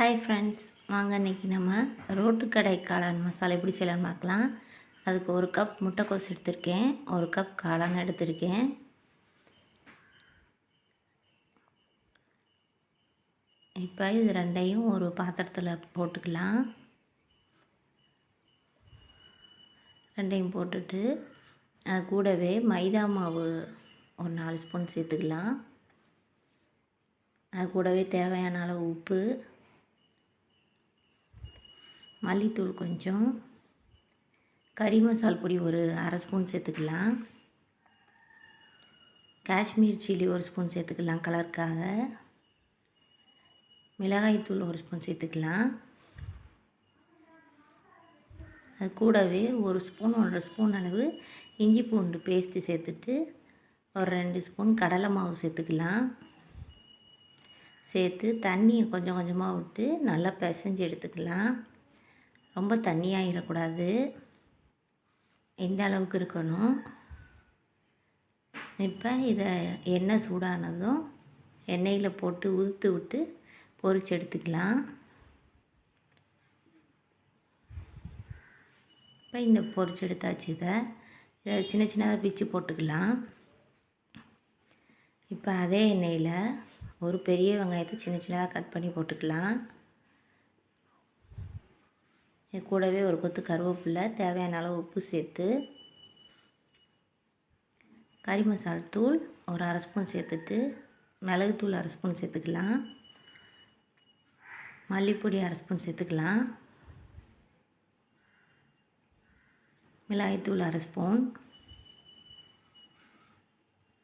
Hi friends, வாங்க இன்றைக்கி நம்ம ரோட்டு கடை காளான் மசாலா எப்படி செய்யலாம்னு பார்க்கலாம். அதுக்கு 1 கப் முட்டைக்கோஸ் எடுத்திருக்கேன், 1 கப் காளான் எடுத்திருக்கேன். இப்போ இது ரெண்டையும் ஒரு பாத்திரத்தில் போட்டுக்கலாம். ரெண்டையும் போட்டுட்டு அது கூடவே மைதா மாவு ஒரு 4 ஸ்பூன் சேர்த்துக்கலாம். அது கூடவே தேவையான அளவு உப்பு, மல்லித்தூள் கொஞ்சம், கறி மசால் பொடி ஒரு அரை ஸ்பூன் சேர்த்துக்கலாம். காஷ்மீர் சில்லி ஒரு ஸ்பூன் சேர்த்துக்கலாம் கலருக்காக. மிளகாய்த்தூள் ஒரு ஸ்பூன் சேர்த்துக்கலாம். அது கூடவே 1 ஸ்பூன் 1.5 ஸ்பூன் அளவு இஞ்சி பூண்டு பேஸ்ட்டு சேர்த்துட்டு ஒரு 2 ஸ்பூன் கடலை மாவு சேர்த்துக்கலாம். சேர்த்து தண்ணியை கொஞ்சம் கொஞ்சமாக விட்டு நல்லா பிசைஞ்சு எடுத்துக்கலாம். ரொம்ப தண்ணியாகிடக்கூடாது, இந்த அளவுக்கு இருக்கணும். இப்போ இதை எண்ணெய் சூடானதும் எண்ணெயில் போட்டு உதுத்து விட்டு பொரிச்சு எடுத்துக்கலாம். இப்போ இந்த பொரிச்சு எடுத்தாச்சு. இதை சின்ன சின்னதாக பிச்சு போட்டுக்கலாம். இப்போ அதே எண்ணெயில் ஒரு பெரிய வெங்காயத்தை சின்ன சின்னதாக கட் பண்ணி போட்டுக்கலாம். இது கூடவே ஒரு கொத்து கருவேப்பிலை, தேவையான அளவு உப்பு சேர்த்து கறி மசால் தூள் ஒரு அரை ஸ்பூன் சேர்த்துட்டு மிளகுத்தூள் அரை ஸ்பூன் சேர்த்துக்கலாம். மல்லிப்பொடி அரை ஸ்பூன் சேர்த்துக்கலாம். மிளகாய்த்தூள் அரை ஸ்பூன்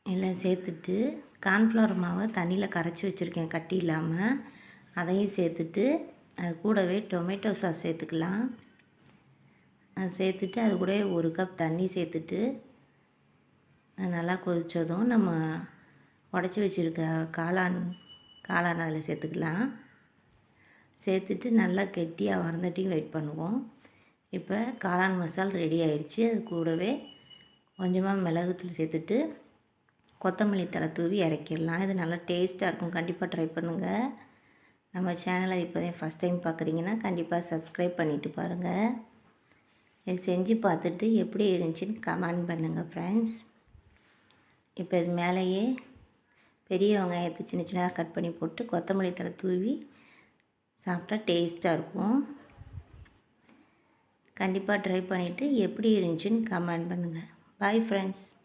எல்லாம் சேர்த்துட்டு கார்ன்ஃப்ளவர் மாவை தண்ணியில் கரைச்சி வச்சுருக்கேன் கட்டி இல்லாமல், அதையும் சேர்த்துட்டு அது கூடவே டொமேட்டோ சாஸ் சேர்த்துக்கலாம். அது சேர்த்துட்டு அது கூடவே 1 கப் தண்ணி சேர்த்துட்டு அது நல்லா கொதித்ததும் நம்ம உடச்சி வச்சுருக்க காளான் அதில் சேர்த்துக்கலாம். சேர்த்துட்டு நல்லா கெட்டியாக வரந்தட்டியும் வெயிட் பண்ணுவோம். இப்போ காளான் மசால் ரெடி ஆயிடுச்சு. அது கூடவே கொஞ்சமாக மிளகுத்தூள் சேர்த்துட்டு கொத்தமல்லி தழை தூவி இறக்கிடலாம். இது நல்லா டேஸ்ட்டாக இருக்கும், கண்டிப்பாக ட்ரை பண்ணுங்கள். நம்ம சேனலை இப்போதான் ஃபஸ்ட் டைம் பார்க்குறீங்கன்னா கண்டிப்பாக சப்ஸ்கிரைப் பண்ணிவிட்டு பாருங்கள். இது செஞ்சு பார்த்துட்டு எப்படி இருந்துச்சுன்னு கமெண்ட் பண்ணுங்கள் ஃப்ரெண்ட்ஸ். இப்போ இது மேலேயே பெரிய வெங்காயத்தை சின்ன சின்னதாக கட் பண்ணி போட்டு கொத்தமல்லி தழை தூவி சாப்பிட்டா டேஸ்ட்டாக இருக்கும். கண்டிப்பாக ட்ரை பண்ணிவிட்டு எப்படி இருந்துச்சுன்னு கமெண்ட் பண்ணுங்கள். Bye friends.